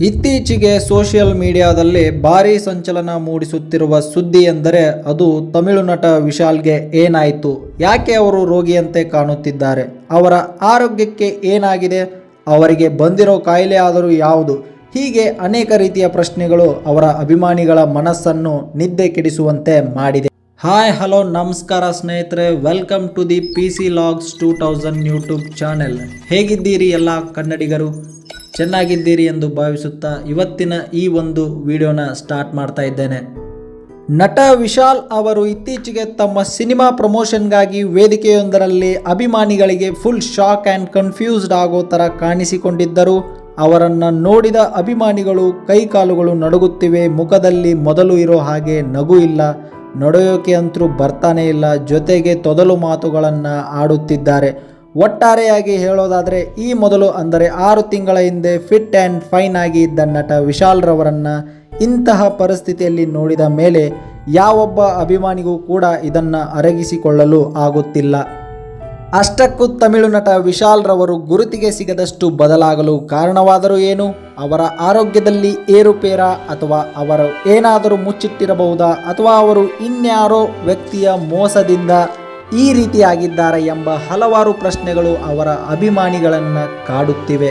ಇತ್ತೀಚೆಗೆ ಸೋಷಿಯಲ್ ಮೀಡಿಯಾದಲ್ಲಿ ಭಾರೀ ಸಂಚಲನ ಮೂಡಿಸುತ್ತಿರುವ ಸುದ್ದಿ ಎಂದರೆ ಅದು ತಮಿಳು ನಟ ವಿಶಾಲ್ಗೆ ಏನಾಯಿತು, ಯಾಕೆ ಅವರು ರೋಗಿಯಂತೆ ಕಾಣುತ್ತಿದ್ದಾರೆ, ಅವರ ಆರೋಗ್ಯಕ್ಕೆ ಏನಾಗಿದೆ, ಅವರಿಗೆ ಬಂದಿರೋ ಕಾಯಿಲೆ ಆದರೂ ಯಾವುದು, ಹೀಗೆ ಅನೇಕ ರೀತಿಯ ಪ್ರಶ್ನೆಗಳು ಅವರ ಅಭಿಮಾನಿಗಳ ಮನಸ್ಸನ್ನು ನಿದ್ದೆ ಕೆಡಿಸುವಂತೆ ಮಾಡಿದೆ. ಹಾಯ್ ಹಲೋ ನಮಸ್ಕಾರ ಸ್ನೇಹಿತರೆ, welcome to the PC Logs 2000 YouTube channel. ಹೇಗಿದ್ದೀರಿ ಎಲ್ಲ ಕನ್ನಡಿಗರು? ಚೆನ್ನಾಗಿದ್ದೀರಿ ಎಂದು ಭಾವಿಸುತ್ತಾ ಇವತ್ತಿನ ಈ ಒಂದು ವಿಡಿಯೋನ ಸ್ಟಾರ್ಟ್ ಮಾಡ್ತಾ ಇದ್ದೇನೆ. ನಟ ವಿಶಾಲ್ ಅವರು ಇತ್ತೀಚೆಗೆ ತಮ್ಮ ಸಿನಿಮಾ ಪ್ರಮೋಷನ್ಗಾಗಿ ವೇದಿಕೆಯೊಂದರಲ್ಲಿ ಅಭಿಮಾನಿಗಳಿಗೆ ಫುಲ್ ಶಾಕ್ ಆ್ಯಂಡ್ ಕನ್ಫ್ಯೂಸ್ಡ್ ಆಗೋ ಥರ ಕಾಣಿಸಿಕೊಂಡಿದ್ದರು. ಅವರನ್ನು ನೋಡಿದ ಅಭಿಮಾನಿಗಳು ಕೈಕಾಲುಗಳು ನಡುಗುತ್ತಿವೆ, ಮುಖದಲ್ಲಿ ಮೊದಲು ಇರೋ ಹಾಗೆ ನಗು ಇಲ್ಲ, ನಡೆಯೋಕೆ ಅಂತೂ ಬರ್ತಾನೆ ಇಲ್ಲ, ಜೊತೆಗೆ ತೊದಲು ಮಾತುಗಳನ್ನು ಆಡುತ್ತಿದ್ದಾರೆ. ಒಟ್ಟಾರೆಯಾಗಿ ಹೇಳೋದಾದರೆ ಈ ಮೊದಲು ಅಂದರೆ 6 ತಿಂಗಳ ಹಿಂದೆ ಫಿಟ್ ಆ್ಯಂಡ್ ಫೈನ್ ಆಗಿ ಇದ್ದ ನಟ ವಿಶಾಲ್ ರವರನ್ನು ಇಂತಹ ಪರಿಸ್ಥಿತಿಯಲ್ಲಿ ನೋಡಿದ ಮೇಲೆ ಯಾವೊಬ್ಬ ಅಭಿಮಾನಿಗೂ ಕೂಡ ಇದನ್ನು ಅರಗಿಸಿಕೊಳ್ಳಲು ಆಗುತ್ತಿಲ್ಲ. ಅಷ್ಟಕ್ಕೂ ತಮಿಳು ನಟ ವಿಶಾಲ್ ರವರು ಗುರುತಿಗೆ ಸಿಗದಷ್ಟು ಬದಲಾಗಲು ಕಾರಣವಾದರೂ ಏನು? ಅವರ ಆರೋಗ್ಯದಲ್ಲಿ ಏರುಪೇರ, ಅಥವಾ ಅವರು ಏನಾದರೂ ಮುಚ್ಚಿಟ್ಟಿರಬಹುದಾ, ಅಥವಾ ಅವರು ಇನ್ಯಾರೋ ವ್ಯಕ್ತಿಯ ಮೋಸದಿಂದ ಈ ರೀತಿಯಾಗಿದ್ದಾರೆ ಎಂಬ ಹಲವಾರು ಪ್ರಶ್ನೆಗಳು ಅವರ ಅಭಿಮಾನಿಗಳನ್ನು ಕಾಡುತ್ತಿವೆ.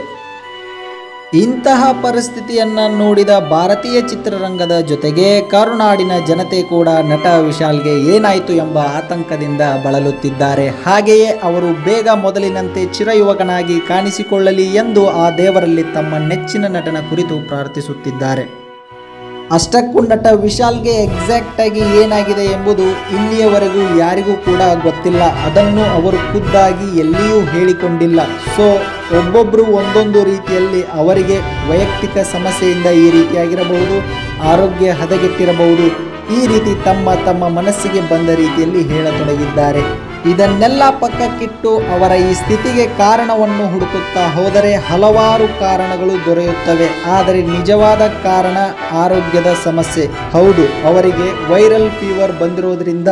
ಇಂತಹ ಪರಿಸ್ಥಿತಿಯನ್ನು ನೋಡಿದ ಭಾರತೀಯ ಚಿತ್ರರಂಗದ ಜೊತೆಗೆ ಕರುನಾಡಿನ ಜನತೆ ಕೂಡ ನಟ ವಿಶಾಲ್ಗೆ ಏನಾಯಿತು ಎಂಬ ಆತಂಕದಿಂದ ಬಳಲುತ್ತಿದ್ದಾರೆ. ಹಾಗೆಯೇ ಅವರು ಬೇಗ ಮೊದಲಿನಂತೆ ಚಿರಯುವಕನಾಗಿ ಕಾಣಿಸಿಕೊಳ್ಳಲಿ ಎಂದು ಆ ದೇವರಲ್ಲಿ ತಮ್ಮ ನೆಚ್ಚಿನ ನಟನ ಕುರಿತು ಪ್ರಾರ್ಥಿಸುತ್ತಿದ್ದಾರೆ. ಅಷ್ಟಕ್ಕೂ ನಟ ವಿಶಾಲ್ಗೆ ಎಕ್ಸಾಕ್ಟ್ ಆಗಿ ಏನಾಗಿದೆ ಎಂಬುದು ಇಲ್ಲಿಯವರೆಗೂ ಯಾರಿಗೂ ಕೂಡ ಗೊತ್ತಿಲ್ಲ. ಅದನ್ನು ಅವರು ಖುದ್ದಾಗಿ ಎಲ್ಲಿಯೂ ಹೇಳಿಕೊಂಡಿಲ್ಲ. ಸೊ ಒಬ್ಬೊಬ್ಬರು ಒಂದೊಂದು ರೀತಿಯಲ್ಲಿ ಅವರಿಗೆ ವೈಯಕ್ತಿಕ ಸಮಸ್ಯೆಯಿಂದ ಈ ರೀತಿಯಾಗಿರಬಹುದು, ಆರೋಗ್ಯ ಹದಗೆಟ್ಟಿರಬಹುದು, ಈ ರೀತಿ ತಮ್ಮ ತಮ್ಮ ಮನಸ್ಸಿಗೆ ಬಂದ ರೀತಿಯಲ್ಲಿ ಹೇಳತೊಡಗಿದ್ದಾರೆ. ಇದನ್ನೆಲ್ಲ ಪಕ್ಕಕ್ಕಿಟ್ಟು ಅವರ ಈ ಸ್ಥಿತಿಗೆ ಕಾರಣವನ್ನು ಹುಡುಕುತ್ತಾ ಹೋದರೆ ಹಲವಾರು ಕಾರಣಗಳು ದೊರೆಯುತ್ತವೆ. ಆದರೆ ನಿಜವಾದ ಕಾರಣ ಆರೋಗ್ಯದ ಸಮಸ್ಯೆ. ಹೌದು, ಅವರಿಗೆ ವೈರಲ್ ಫೀವರ್ ಬಂದಿರೋದ್ರಿಂದ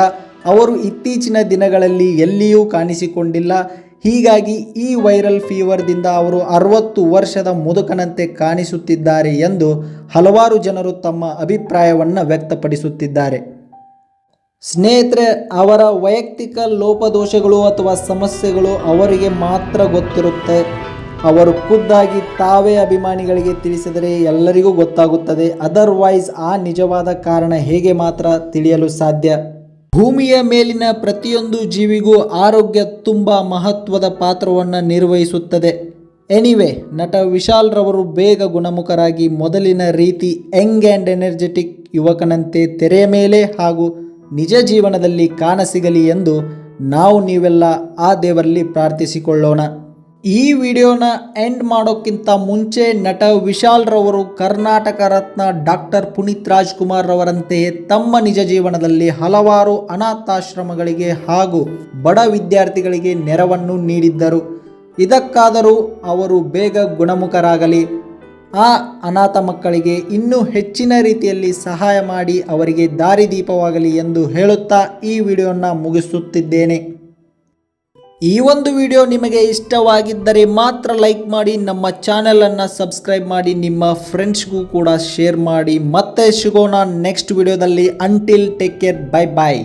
ಅವರು ಇತ್ತೀಚಿನ ದಿನಗಳಲ್ಲಿ ಎಲ್ಲಿಯೂ ಕಾಣಿಸಿಕೊಂಡಿಲ್ಲ. ಹೀಗಾಗಿ ಈ ವೈರಲ್ ಫೀವರ್ದಿಂದ ಅವರು 60 ವರ್ಷದ ಮುದುಕನಂತೆ ಕಾಣಿಸುತ್ತಿದ್ದಾರೆ ಎಂದು ಹಲವಾರು ಜನರು ತಮ್ಮ ಅಭಿಪ್ರಾಯವನ್ನು ವ್ಯಕ್ತಪಡಿಸುತ್ತಿದ್ದಾರೆ. ಸ್ನೇಹಿತರೆ, ಅವರ ವೈಯಕ್ತಿಕ ಲೋಪದೋಷಗಳು ಅಥವಾ ಸಮಸ್ಯೆಗಳು ಅವರಿಗೆ ಮಾತ್ರ ಗೊತ್ತಿರುತ್ತೆ. ಅವರು ಖುದ್ದಾಗಿ ತಾವೇ ಅಭಿಮಾನಿಗಳಿಗೆ ತಿಳಿಸಿದರೆ ಎಲ್ಲರಿಗೂ ಗೊತ್ತಾಗುತ್ತದೆ. ಅದರ್ವೈಸ್ ಆ ನಿಜವಾದ ಕಾರಣ ಹೇಗೆ ಮಾತ್ರ ತಿಳಿಯಲು ಸಾಧ್ಯ? ಭೂಮಿಯ ಮೇಲಿನ ಪ್ರತಿಯೊಂದು ಜೀವಿಗೂ ಆರೋಗ್ಯ ತುಂಬ ಮಹತ್ವದ ಪಾತ್ರವನ್ನು ನಿರ್ವಹಿಸುತ್ತದೆ. ಎನಿವೆ, ನಟ ವಿಶಾಲ್ ರವರು ಬೇಗ ಗುಣಮುಖರಾಗಿ ಮೊದಲಿನ ರೀತಿ ಯಂಗ್ ಆ್ಯಂಡ್ ಎನರ್ಜೆಟಿಕ್ ಯುವಕನಂತೆ ತೆರೆಯ ಮೇಲೆ ಹಾಗೂ ನಿಜ ಜೀವನದಲ್ಲಿ ಕಾಣಸಿಗಲಿ ಎಂದು ನೀವೆಲ್ಲ ಆ ದೇವರಲ್ಲಿ ಪ್ರಾರ್ಥಿಸಿಕೊಳ್ಳೋಣ. ಈ ವಿಡಿಯೋನ ಎಂಡ್ ಮಾಡೋಕ್ಕಿಂತ ಮುಂಚೆ ನಟ ವಿಶಾಲ್ ರವರು ಕರ್ನಾಟಕ ರತ್ನ ಡಾಕ್ಟರ್ ಪುನೀತ್ ರಾಜ್ಕುಮಾರ್ ರವರಂತೆಯೇ ತಮ್ಮ ನಿಜ ಜೀವನದಲ್ಲಿ ಹಲವಾರು ಅನಾಥಾಶ್ರಮಗಳಿಗೆ ಹಾಗೂ ಬಡ ವಿದ್ಯಾರ್ಥಿಗಳಿಗೆ ನೆರವನ್ನು ನೀಡಿದ್ದರು. ಇದಕ್ಕಾದರೂ ಅವರು ಬೇಗ ಗುಣಮುಖರಾಗಲಿ, ಆ ಅನಾಥ ಮಕ್ಕಳಿಗೆ ಇನ್ನೂ ಹೆಚ್ಚಿನ ರೀತಿಯಲ್ಲಿ ಸಹಾಯ ಮಾಡಿ ಅವರಿಗೆ ದಾರಿದೀಪವಾಗಲಿ ಎಂದು ಹೇಳುತ್ತಾ ಈ ವಿಡಿಯೋನ ಮುಗಿಸುತ್ತಿದ್ದೇನೆ. ಈ ಒಂದು ವಿಡಿಯೋ ನಿಮಗೆ ಇಷ್ಟವಾಗಿದ್ದರೆ ಮಾತ್ರ ಲೈಕ್ ಮಾಡಿ, ನಮ್ಮ ಚಾನೆಲನ್ನು ಸಬ್ಸ್ಕ್ರೈಬ್ ಮಾಡಿ, ನಿಮ್ಮ ಫ್ರೆಂಡ್ಸ್ಗೂ ಕೂಡ ಶೇರ್ ಮಾಡಿ. ಮತ್ತೆ ಸಿಗೋಣ ನೆಕ್ಸ್ಟ್ ವಿಡಿಯೋದಲ್ಲಿ. ಅಂಟಿಲ್ ಟೇಕ್ ಕೇರ್, ಬೈ ಬಾಯ್.